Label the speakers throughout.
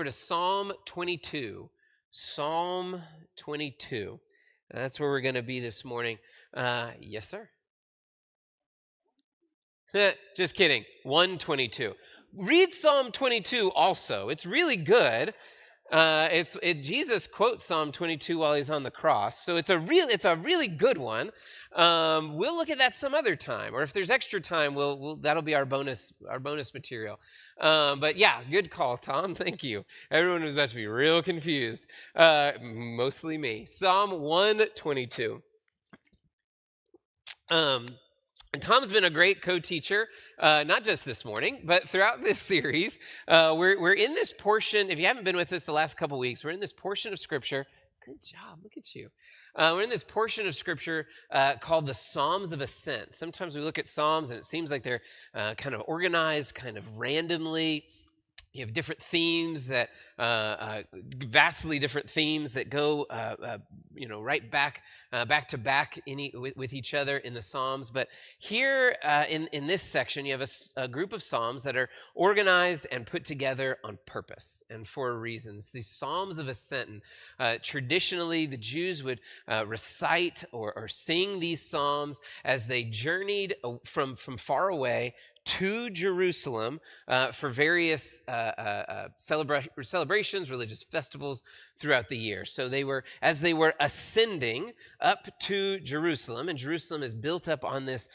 Speaker 1: over to Psalm 22. Psalm 22. That's where we're going to be this morning. Yes, sir. Just kidding. 122. Read Psalm 22 also. It's really good. Jesus quotes Psalm 22 while he's on the cross, so it's a really good one. We'll look at that some other time, or if there's extra time, that'll be our bonus material. But yeah, good call, Tom. Thank you. Everyone was about to be real confused. Mostly me. Psalm 122. And Tom's been a great co-teacher, not just this morning, but throughout this series. We're in this portion. If you haven't been with us the last couple weeks, we're in this portion of Scripture. Good job. Look at you. We're in this portion of Scripture called the Psalms of Ascent. Sometimes we look at Psalms and it seems like they're kind of organized, kind of randomly. You have different themes that, vastly different themes that go, right back to back with each other in the Psalms. But here in this section, you have a group of Psalms that are organized and put together on purpose and for a reason. It's these Psalms of Ascent. And, traditionally, the Jews would recite or sing these Psalms as they journeyed from far away to Jerusalem for various celebrations, religious festivals throughout the year. So as they were ascending up to Jerusalem, and Jerusalem is built up on this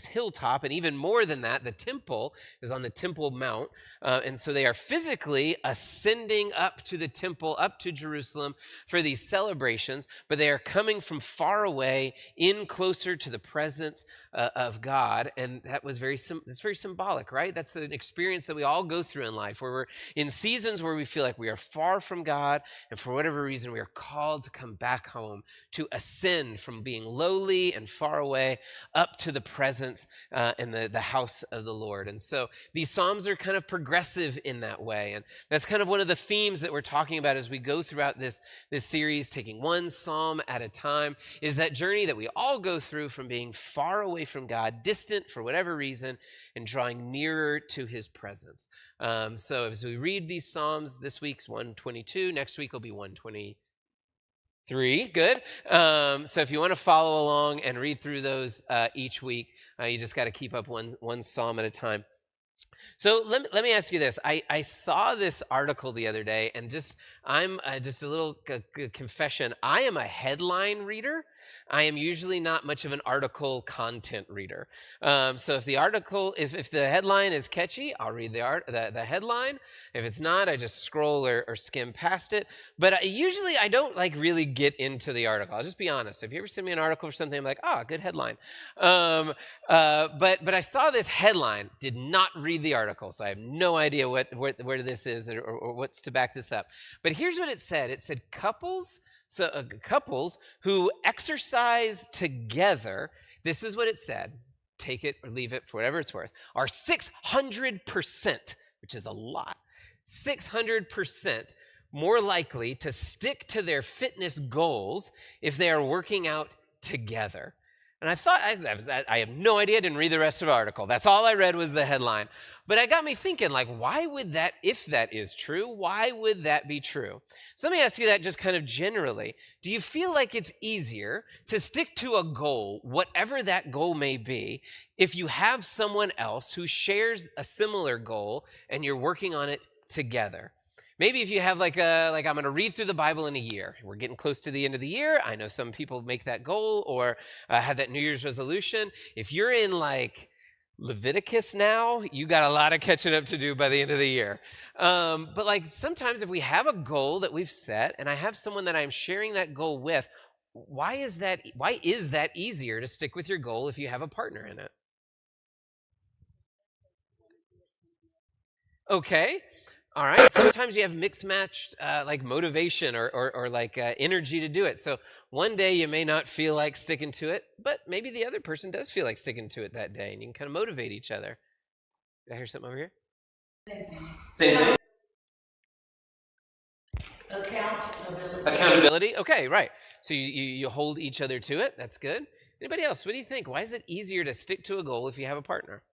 Speaker 1: hilltop, and even more than that, the temple is on the Temple Mount, and so they are physically ascending up to the temple, up to Jerusalem for these celebrations, but they are coming from far away in closer to the presence of God, and that's very symbolic, right? That's an experience that we all go through in life, where we're in seasons where we feel like we are far from God, and for whatever reason, we are called to come back home, to ascend from being lowly and far away up to the presence and the house of the Lord. And so these Psalms are kind of progressive in that way, and that's kind of one of the themes that we're talking about as we go throughout this series, taking one Psalm at a time, is that journey that we all go through from being far away from God, distant for whatever reason, and drawing nearer to his presence. So as we read these Psalms, this week's 122, next week will be 123. Good. So if you want to follow along and read through those each week, you just got to keep up one Psalm at a time. So let me ask you this. I saw this article the other day, and I'm just a little confession. I am a headline reader. I am usually not much of an article content reader. So if the headline is catchy, I'll read the headline. If it's not, I just scroll or skim past it. But I don't really get into the article. I'll just be honest. If you ever send me an article or something, I'm like, good headline. But I saw this headline, did not read the article, so I have no idea where this is or what's to back this up. But here's what it said. It said couples who exercise together, this is what it said, take it or leave it for whatever it's worth, are 600%, which is a lot, 600% more likely to stick to their fitness goals if they are working out together. And I thought, I have no idea, I didn't read the rest of the article. That's all I read was the headline. But it got me thinking, why would that, if that is true, why would that be true? So let me ask you that just kind of generally. Do you feel like it's easier to stick to a goal, whatever that goal may be, if you have someone else who shares a similar goal and you're working on it together? Maybe if you have I'm going to read through the Bible in a year. We're getting close to the end of the year. I know some people make that goal or have that New Year's resolution. If you're in Leviticus now, you got a lot of catching up to do by the end of the year. But sometimes if we have a goal that we've set and I have someone that I'm sharing that goal with, why is that easier to stick with your goal if you have a partner in it? Okay. All right. Sometimes you have mixed matched motivation or energy to do it. So one day you may not feel like sticking to it, but maybe the other person does feel like sticking to it that day, and you can kind of motivate each other. Did I hear something over here? Same thing. Accountability. Okay, right. So you hold each other to it. That's good. Anybody else? What do you think? Why is it easier to stick to a goal if you have a partner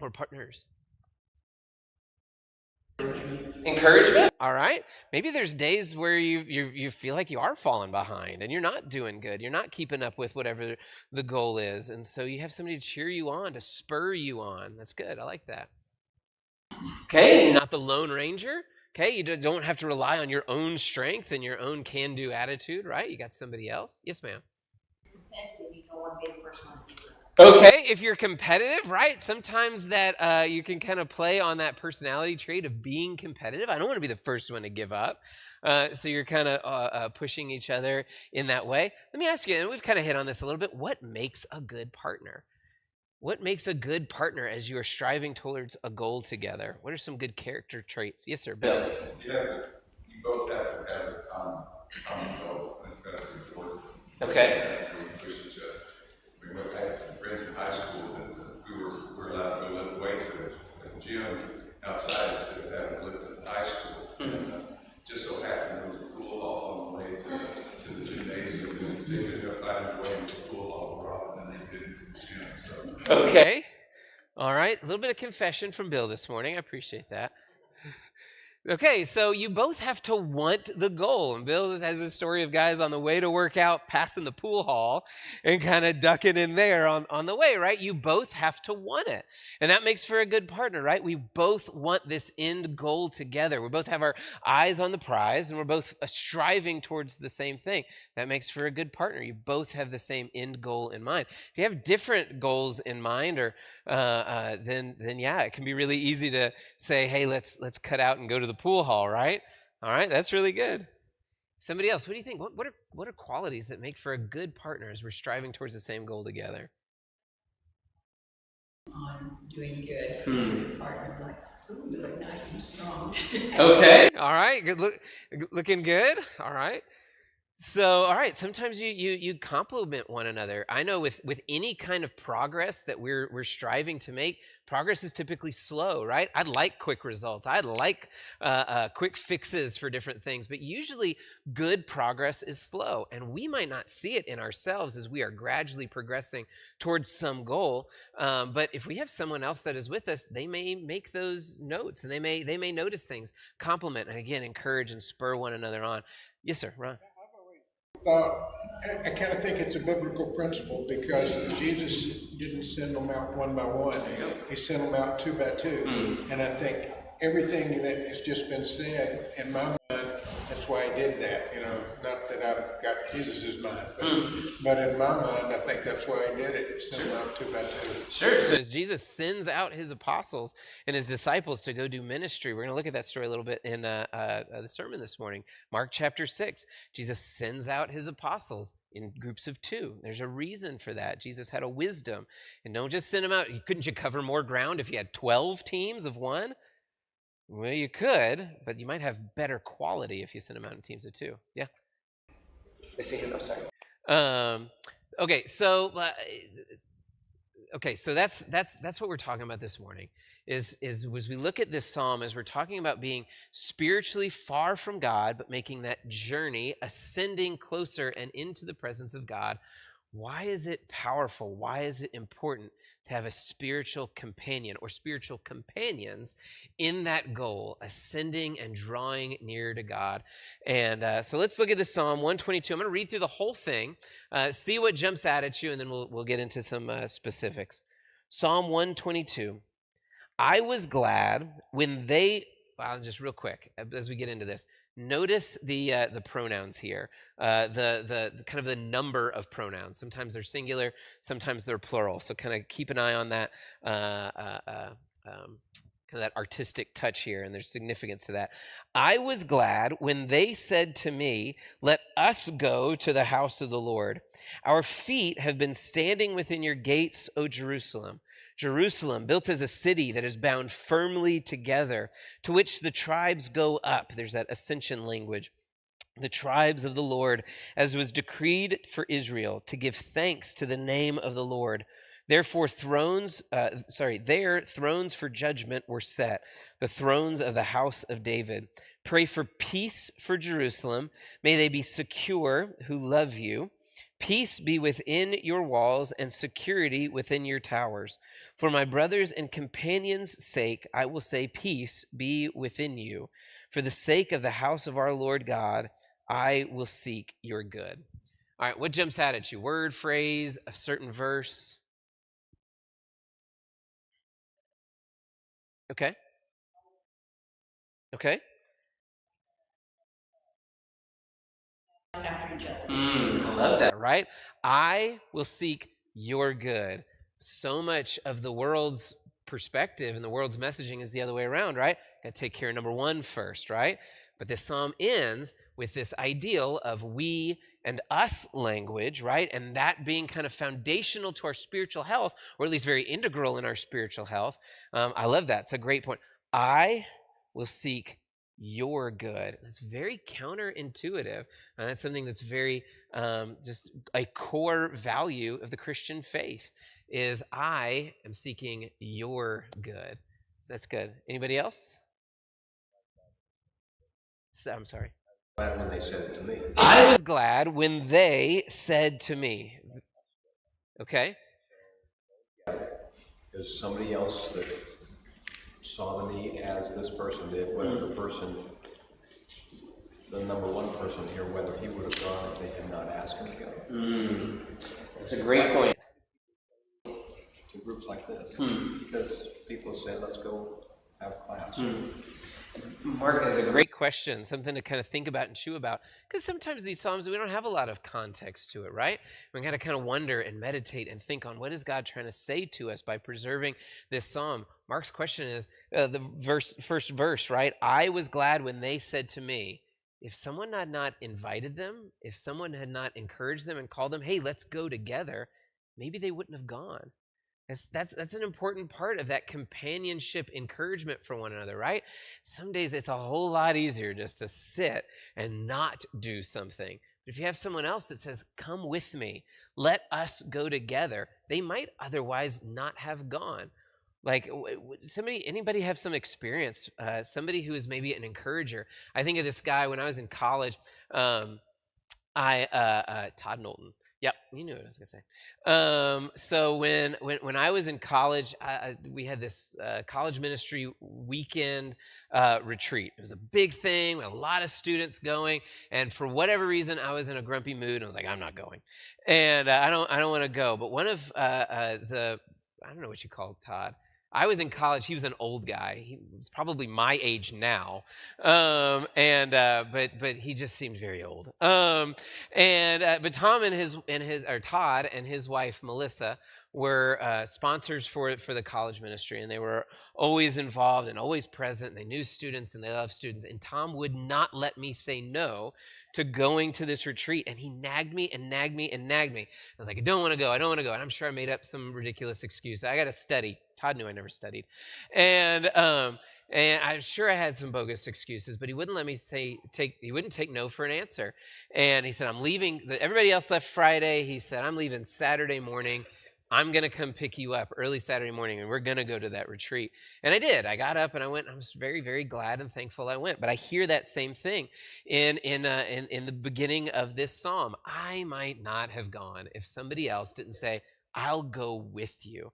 Speaker 1: or partners? Encouragement. All right. Maybe there's days where you feel like you are falling behind and you're not doing good. You're not keeping up with whatever the goal is. And so you have somebody to cheer you on, to spur you on. That's good. I like that. Okay. Not the Lone Ranger. Okay. You don't have to rely on your own strength and your own can-do attitude, right? You got somebody else. Yes, ma'am.
Speaker 2: Competitive, you don't want to be the first one to give up.
Speaker 1: Okay, if you're competitive, right? Sometimes that you can kind of play on that personality trait of being competitive. I don't want to be the first one to give up. So you're kind of pushing each other in that way. Let me ask you, and we've kind of hit on this a little bit, what makes a good partner? What makes a good partner as you are striving towards a goal together? What are some good character traits? Yes, sir, Bill.
Speaker 3: You both have to have a common goal. That's got to be important.
Speaker 1: Okay.
Speaker 3: I had some friends in high school that we were allowed to go lift weights at the gym outside instead of having to lift at the high school. And just so happened there was a pool hall on the way to the gymnasium. And they ended up finding a way to the pool hall more often than they did in the gym. So.
Speaker 1: Okay. All right. A little bit of confession from Bill this morning. I appreciate that. Okay, so you both have to want the goal. And Bill has a story of guys on the way to work out, passing the pool hall and kind of ducking in there on the way, right? You both have to want it. And that makes for a good partner, right? We both want this end goal together. We both have our eyes on the prize and we're both striving towards the same thing. That makes for a good partner. You both have the same end goal in mind. If you have different goals in mind, or then yeah, it can be really easy to say, hey, let's cut out and go to the pool hall, right? All right, that's really good. Somebody else, what do you think? What are qualities that make for a good partner as we're striving towards the same goal together?
Speaker 2: On doing good, partner like, ooh, you look nice and strong today.
Speaker 1: Okay, all right, good looking good. All right. So, all right, sometimes you compliment one another. I know with any kind of progress that we're striving to make, progress is typically slow, right? I'd like quick results. I'd like quick fixes for different things, but usually good progress is slow, and we might not see it in ourselves as we are gradually progressing towards some goal. But if we have someone else that is with us, they may make those notes, and they may notice things, compliment, and again, encourage and spur one another on. Yes, sir, Ron.
Speaker 4: I kind of think it's a biblical principle because Jesus didn't send them out one by one. He sent them out two by two. And I think everything that has just been said in my mind, that's why he did that. Not that I've got Jesus' mind, but in my mind, I think that's why he did it. He sent them out two by two.
Speaker 1: Sure. So as Jesus sends out his apostles and his disciples to go do ministry, we're going to look at that story a little bit in the sermon this morning. Mark chapter 6, Jesus sends out his apostles in groups of two. There's a reason for that. Jesus had a wisdom. And don't just send them out. Couldn't you cover more ground if you had 12 teams of one? Well, you could, but you might have better quality if you send them out in teams of two. Yeah. I see him. I'm sorry. Okay, so that's what we're talking about this morning. Is as we look at this psalm, as we're talking about being spiritually far from God, but making that journey, ascending closer and into the presence of God. Why is it powerful? Why is it important to have a spiritual companion or spiritual companions in that goal, ascending and drawing near to God? And so let's look at this Psalm 122. I'm going to read through the whole thing, see what jumps out at you, and then we'll get into some specifics. Psalm 122. I was glad when they, just real quick as we get into this, notice the pronouns here, the kind of the number of pronouns. Sometimes they're singular, sometimes they're plural. So kind of keep an eye on that kind of that artistic touch here, and there's significance to that. I was glad when they said to me, "Let us go to the house of the Lord. Our feet have been standing within your gates, O Jerusalem. Jerusalem, built as a city that is bound firmly together, to which the tribes go up." There's that ascension language. The tribes of the Lord, as was decreed for Israel, to give thanks to the name of the Lord. Therefore, there thrones for judgment were set, the thrones of the house of David. Pray for peace for Jerusalem. May they be secure who love you. Peace be within your walls and security within your towers. For my brothers and companions' sake, I will say, peace be within you. For the sake of the house of our Lord God, I will seek your good. All right, what jumps out at you? Word, phrase, a certain verse? Okay. Okay.
Speaker 2: After each other.
Speaker 1: I love that, right? I will seek your good. So much of the world's perspective and the world's messaging is the other way around, right? Got to take care of number one first, right? But this psalm ends with this ideal of we and us language, right? And that being kind of foundational to our spiritual health, or at least very integral in our spiritual health. I love that. It's a great point. I will seek your good. That's very counterintuitive. And that's something that's very just a core value of the Christian faith is I am seeking your good. So that's good. Anybody else? I'm sorry.
Speaker 5: Glad when they said it to me.
Speaker 1: I was glad when they said to me. Okay.
Speaker 5: There's somebody else that saw the need as this person did, whether the person, the number one person here, whether he would have gone if they had not asked him to go.
Speaker 1: That's a great point.
Speaker 5: To groups like this, because people say, let's go have class.
Speaker 1: Mark, that's a great question, something to kind of think about and chew about, because sometimes these psalms, we don't have a lot of context to it, right? We got to kind of wonder and meditate and think on what is God trying to say to us by preserving this psalm. Mark's question is the first verse, right? I was glad when they said to me. If someone had not invited them, if someone had not encouraged them and called them, hey, let's go together, maybe they wouldn't have gone. That's an important part of that companionship encouragement for one another, right? Some days it's a whole lot easier just to sit and not do something. But if you have someone else that says, come with me, let us go together, they might otherwise not have gone. Like anybody have some experience, somebody who is maybe an encourager. I think of this guy when I was in college, Todd Knowlton. Yep, you knew what I was gonna say. So when I was in college, we had this college ministry weekend retreat. It was a big thing with a lot of students going, and for whatever reason, I was in a grumpy mood. And I was like, I'm not going, and I don't want to go. But one of I don't know what you call Todd. I was in college. He was an old guy. He was probably my age now, but he just seemed very old. But Todd and his wife Melissa were sponsors for the college ministry, and they were always involved and always present. And they knew students and they loved students. And Tom would not let me say no to going to this retreat, and he nagged me and nagged me and nagged me. I was like, I don't want to go. And I'm sure I made up some ridiculous excuse. I got to study. Todd knew I never studied. And I'm sure I had some bogus excuses, but he wouldn't let me he wouldn't take no for an answer. And he said, I'm leaving. Everybody else left Friday. He said, I'm leaving Saturday morning. I'm going to come pick you up early Saturday morning, and we're going to go to that retreat. And I did. I got up and I went. I was very, very glad and thankful I went. But I hear that same thing in the beginning of this psalm. I might not have gone if somebody else didn't say, I'll go with you.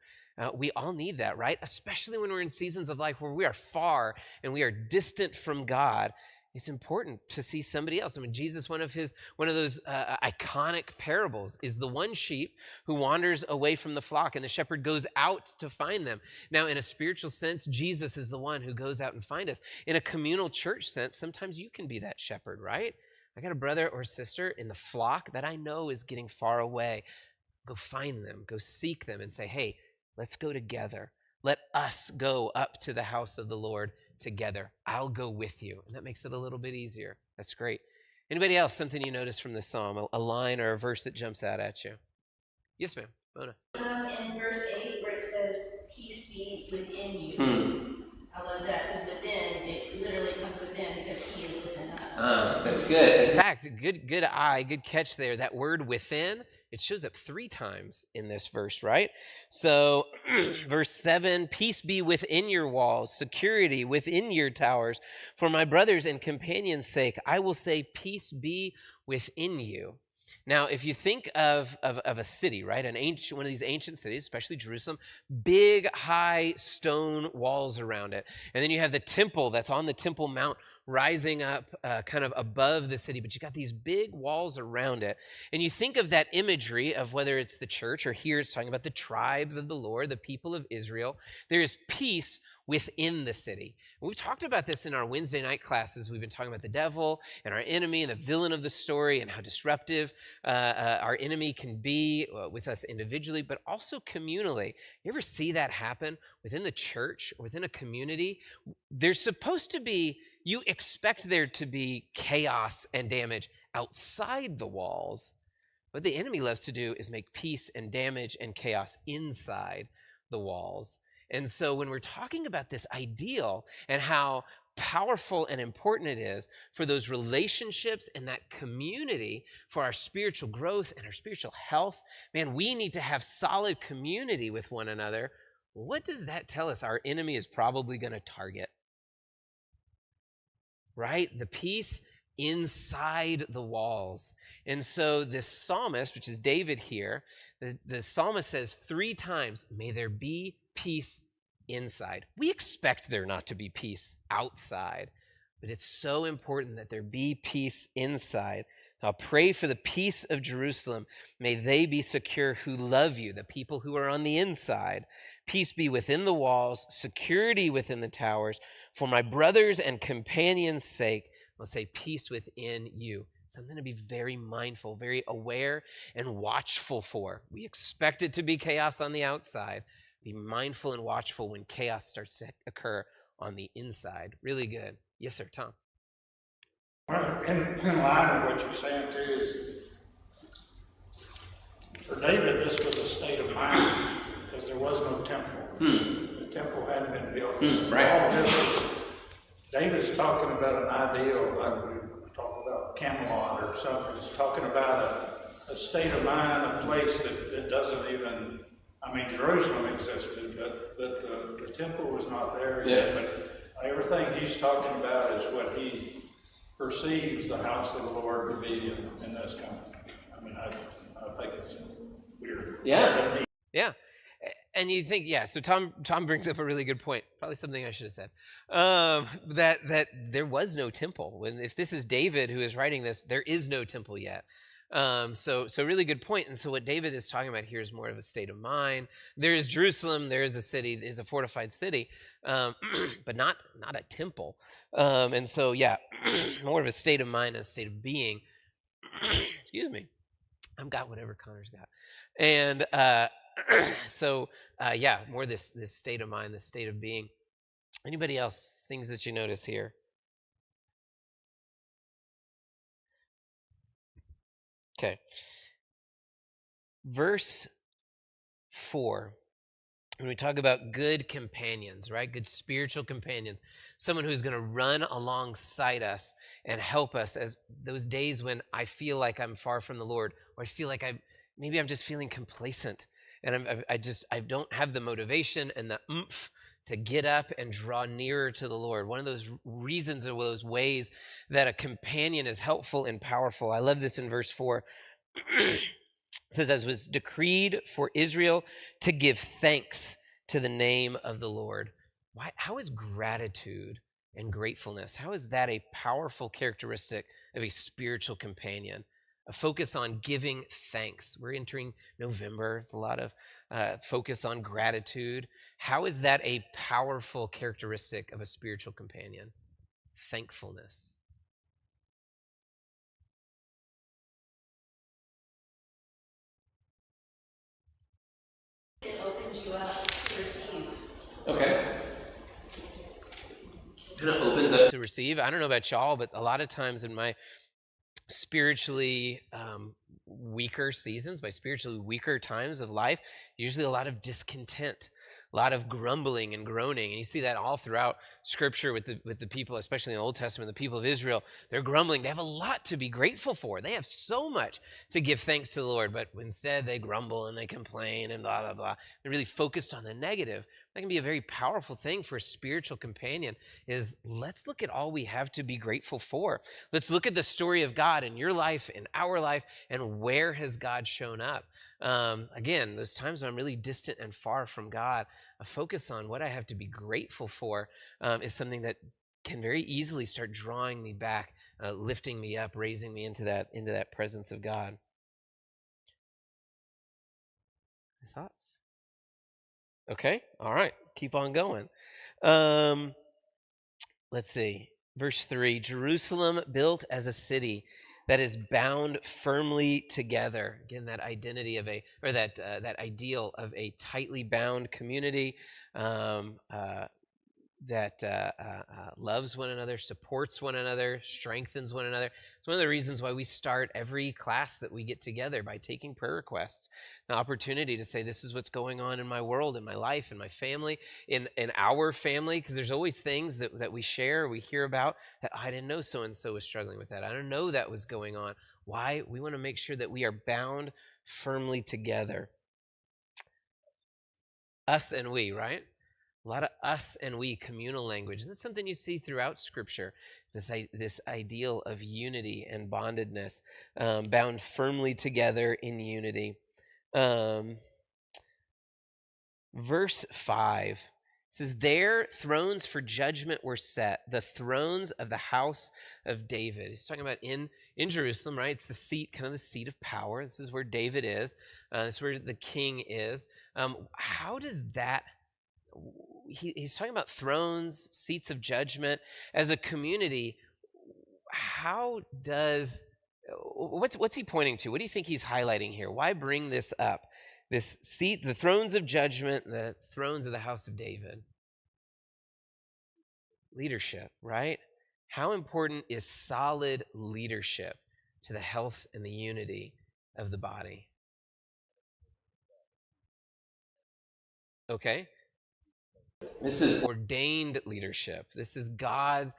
Speaker 1: We all need that, right? Especially when we're in seasons of life where we are far and we are distant from God. It's important to see somebody else. I mean, Jesus, one of those iconic parables is the one sheep who wanders away from the flock, and the shepherd goes out to find them. Now, in a spiritual sense, Jesus is the one who goes out and finds us. In a communal church sense, sometimes you can be that shepherd, right? I got a brother or sister in the flock that I know is getting far away. Go find them, go seek them, and say, hey, let's go together. Let us go up to the house of the Lord together. I'll go with you. And that makes it a little bit easier. That's great. Anybody else, something you noticed from this psalm, a line or a verse that jumps out at you? Yes, ma'am. Mona.
Speaker 6: In verse 8 where it says, peace be within you. I love that, because within, it literally comes within because he is within us.
Speaker 1: That's good. In fact, good catch there. That word within, it shows up 3 times in this verse, right? So verse 7, peace be within your walls, security within your towers. For my brothers and companions' sake, I will say peace be within you. Now, if you think of a city, right, one of these ancient cities, especially Jerusalem, big, high stone walls around it. And then you have the temple that's on the Temple Mount rising up kind of above the city, but you got these big walls around it. And you think of that imagery of whether it's the church or here it's talking about the tribes of the Lord, the people of Israel. There is peace within the city. We've talked about this in our Wednesday night classes. We've been talking about the devil and our enemy and the villain of the story and how disruptive our enemy can be with us individually, but also communally. You ever see that happen within the church or within a community? There's supposed to be, you expect there to be chaos and damage outside the walls. What the enemy loves to do is make peace and damage and chaos inside the walls. And so when we're talking about this ideal and how powerful and important it is for those relationships and that community for our spiritual growth and our spiritual health, man, we need to have solid community with one another. What does that tell us our enemy is probably going to target? Right? The peace inside the walls. And so this psalmist, which is David here, the psalmist says 3 times, may there be peace inside. We expect there not to be peace outside, but it's so important that there be peace inside. Now pray for the peace of Jerusalem. May they be secure who love you, the people who are on the inside. Peace be within the walls, security within the towers. For my brothers and companions' sake, I'll say peace within you. Something to be very mindful, very aware, and watchful for. We expect it to be chaos on the outside. Be mindful and watchful when chaos starts to occur on the inside. Really good. Yes, sir, Tom.
Speaker 7: Well, in line with what you're saying too is, for David, this was a state of mind because there was no temple. The temple hadn't been built.
Speaker 1: Right.
Speaker 7: All this was, David's talking about an ideal, like we talk about Camelot or something. He's talking about a state of mind, a place that doesn't even, I mean, Jerusalem existed, but the temple was not there yet. But everything he's talking about is what he perceives the house of the Lord to be in this country. I mean, I think it's weird.
Speaker 1: Yeah. Yeah. And you think, yeah, so Tom brings up a really good point, probably something I should have said, that there was no temple. If this is David who is writing this, there is no temple yet. So really good point. And so what David is talking about here is more of a state of mind. There is Jerusalem, there is a city, there's a fortified city, but not a temple. And so, yeah, more of a state of mind, a state of being. Excuse me. I've got whatever Connor's got. And yeah, more this state of mind, this state of being. Anybody else, things that you notice here? Okay. Verse 4, when we talk about good companions, right? Good spiritual companions, someone who's going to run alongside us and help us as those days when I feel like I'm far from the Lord, or I feel like maybe I'm just feeling complacent and I don't have the motivation and the oomph to get up and draw nearer to the Lord. One of those reasons or those ways that a companion is helpful and powerful. I love this in verse 4. It says, as was decreed for Israel to give thanks to the name of the Lord. How is gratitude and gratefulness, how is that a powerful characteristic of a spiritual companion? A focus on giving thanks. We're entering November. It's a lot of focus on gratitude. How is that a powerful characteristic of a spiritual companion? Thankfulness.
Speaker 6: It opens you up to receive.
Speaker 1: Okay. Kind of opens up to receive. I don't know about y'all, but a lot of times in my spiritually weaker seasons, my spiritually weaker times of life, usually a lot of discontent, a lot of grumbling and groaning. And you see that all throughout Scripture with the people, especially in the Old Testament, the people of Israel. They're grumbling. They have a lot to be grateful for. They have so much to give thanks to the Lord, but instead they grumble and they complain and blah, blah, blah. They're really focused on the negative. That can be a very powerful thing for a spiritual companion, is let's look at all we have to be grateful for. Let's look at the story of God in your life, in our life, and where has God shown up. Again, those times when I'm really distant and far from God, a focus on what I have to be grateful for is something that can very easily start drawing me back, lifting me up, raising me into that presence of God. Thoughts? Okay, all right, keep on going. Let's see, verse 3, Jerusalem built as a city that is bound firmly together. Again, that identity of that ideal of a tightly bound community that loves one another, supports one another, strengthens one another. It's one of the reasons why we start every class that we get together by taking prayer requests, an opportunity to say, this is what's going on in my world, in my life, in my family, in our family, because there's always things that we share, we hear about, that I didn't know so-and-so was struggling with that. I don't know that was going on. Why? We want to make sure that we are bound firmly together. Us and we, right? A lot of us and we communal language. And that's something you see throughout Scripture, this ideal of unity and bondedness, bound firmly together in unity. Verse 5 says, there thrones for judgment were set, the thrones of the house of David. He's talking about in Jerusalem, right? It's the seat, kind of the seat of power. This is where David is. This is where the king is. How does that... He's talking about thrones, seats of judgment. As a community, how does, what's he pointing to? What do you think he's highlighting here? Why bring this up? This seat, the thrones of judgment, the thrones of the house of David. Leadership, right? How important is solid leadership to the health and the unity of the body? Okay. This is ordained leadership. This is God's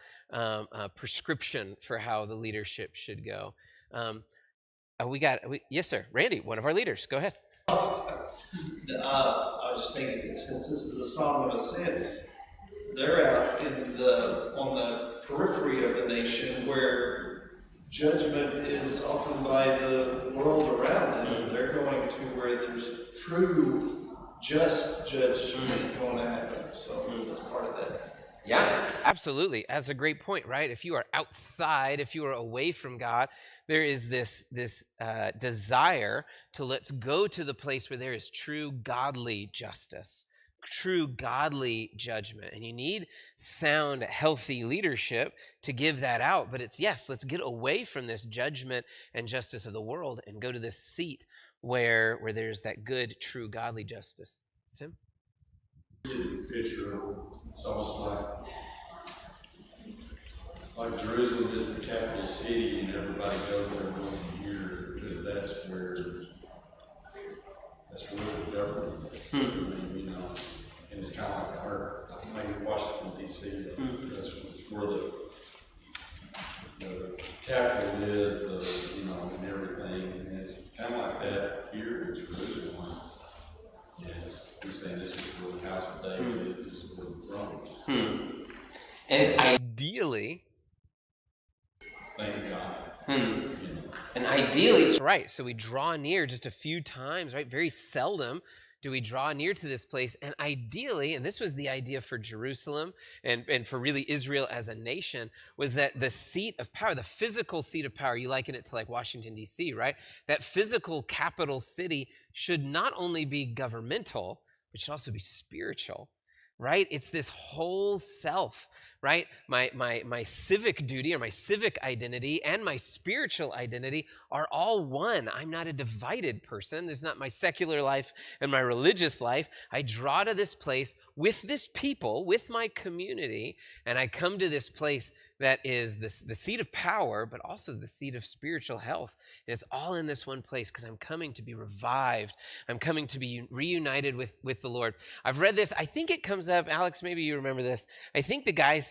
Speaker 1: prescription for how the leadership should go. Yes, sir. Randy, one of our leaders. Go ahead.
Speaker 8: I was just thinking, since this is a song of ascents, they're out on the periphery of the nation where judgment is often by the world around them. They're going to where there's true just judgment going to happen. So that's part of that.
Speaker 1: Yeah, absolutely. That's a great point, right? If you are outside, if you are away from God, there is this desire to let's go to the place where there is true godly justice, true godly judgment. And you need sound, healthy leadership to give that out. But it's, yes, let's get away from this judgment and justice of the world and go to this seat where there's that good, true, godly justice. Sim?
Speaker 9: Picture, it's almost like Jerusalem is the capital city, and everybody goes there once a year because that's where the government is. I mean, and it's kind of like maybe Washington D.C. That's where the capital is, and everything. And it's kind of like that here in Jerusalem. Yes, he's saying this is where the house of David is. This is where the throne is.
Speaker 1: And ideally,
Speaker 9: Thank God.
Speaker 1: And ideally, right, so we draw near just a few times, right? Very seldom do we draw near to this place. And ideally, and this was the idea for Jerusalem and for really Israel as a nation, was that the seat of power, the physical seat of power, you liken it to like Washington, D.C., right? That physical capital city should not only be governmental, but should also be spiritual, right? It's this whole self, right? My civic duty or my civic identity and my spiritual identity are all one. I'm not a divided person. There's not my secular life and my religious life. I draw to this place with this people, with my community, and I come to this place that is the seat of power, but also the seat of spiritual health. And it's all in this one place because I'm coming to be revived. I'm coming to be reunited with the Lord. I've read this. I think it comes up. Alex, maybe you remember this. I think the guy,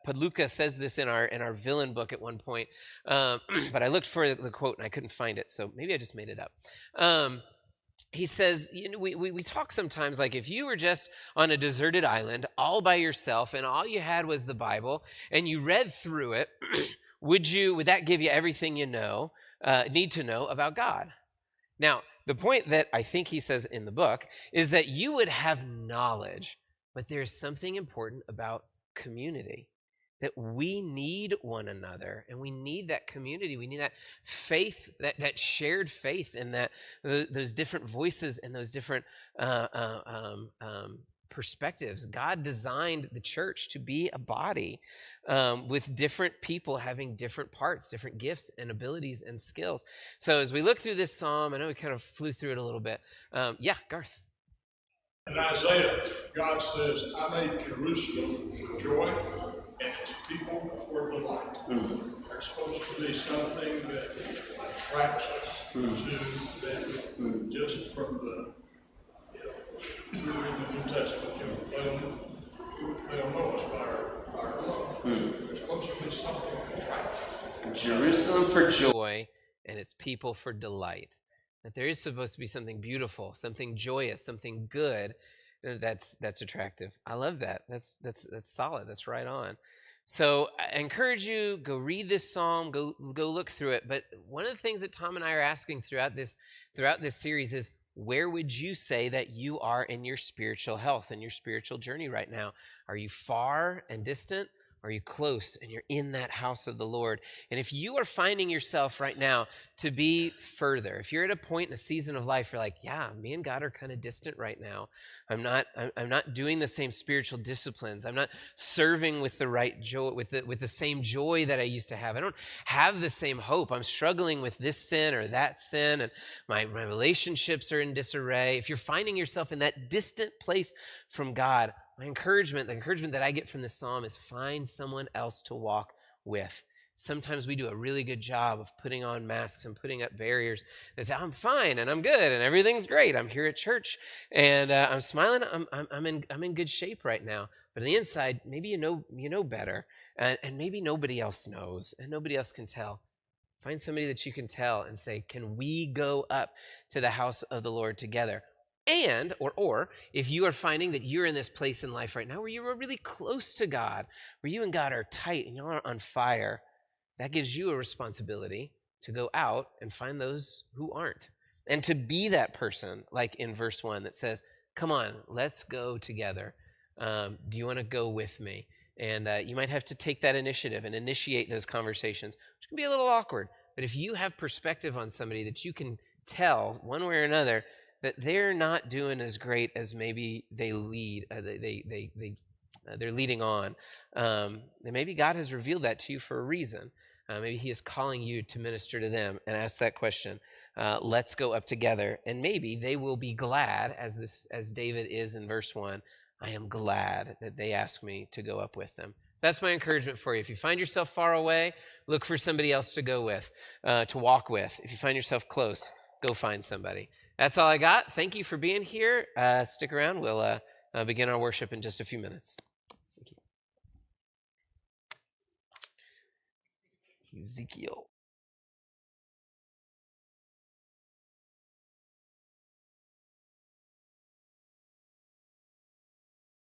Speaker 1: Padluka, says this in our villain book at one point. But I looked for the quote and I couldn't find it. So maybe I just made it up. he says, we talk sometimes like if you were just on a deserted island all by yourself and all you had was the Bible and you read through it, would that give you everything you need to know about God? Now, the point that I think he says in the book is that you would have knowledge, but there's something important about community, that we need one another and we need that community. We need that faith, that shared faith, and that those different voices and those different perspectives. God designed the church to be a body with different people having different parts, different gifts and abilities and skills. So as we look through this psalm, I know we kind of flew through it a little bit. Yeah, Garth.
Speaker 10: In Isaiah, God says, I made Jerusalem for joy and its people for delight. There's supposed to be something that attracts us to them just from the, we read the New Testament, they'll know us by our love. There's supposed to be something attractive.
Speaker 1: Jerusalem for joy and its people for delight. That there is supposed to be something beautiful, something joyous, something good that's attractive. I love that. That's solid. That's right on. So I encourage you, go read this psalm, go look through it. But one of the things that Tom and I are asking throughout this series is, where would you say that you are in your spiritual health and your spiritual journey right now? Are you far and distant? Are you close and you're in that house of the Lord? And if you are finding yourself right now to be further, if you're at a point in a season of life, you're like, yeah, me and God are kind of distant right now. I'm not doing the same spiritual disciplines. I'm not serving with the right joy, with the same joy that I used to have. I don't have the same hope. I'm struggling with this sin or that sin, and my relationships are in disarray. If you're finding yourself in that distant place from God, the encouragement that I get from this psalm is find someone else to walk with. Sometimes we do a really good job of putting on masks and putting up barriers that say, I'm fine and I'm good and everything's great. I'm here at church and I'm smiling. I'm in good shape right now. But on the inside, maybe you know better, and maybe nobody else knows and nobody else can tell. Find somebody that you can tell and say, can we go up to the house of the Lord together? And, or if you are finding that you're in this place in life right now where you are really close to God, where you and God are tight and you're on fire, that gives you a responsibility to go out and find those who aren't. And to be that person, like in verse 1 that says, come on, let's go together. Do you want to go with me? And you might have to take that initiative and initiate those conversations, which can be a little awkward. But if you have perspective on somebody that you can tell one way or another that they're not doing as great as maybe they lead, they're leading on, then maybe God has revealed that to you for a reason. Maybe he is calling you to minister to them and ask that question. Let's go up together, and maybe they will be glad, as David is in verse 1. I am glad that they asked me to go up with them. That's my encouragement for you. If you find yourself far away, look for somebody else to go with, to walk with. If you find yourself close, go find somebody. That's all I got. Thank you for being here. Stick around. We'll begin our worship in just a few minutes. Thank you. Ezekiel.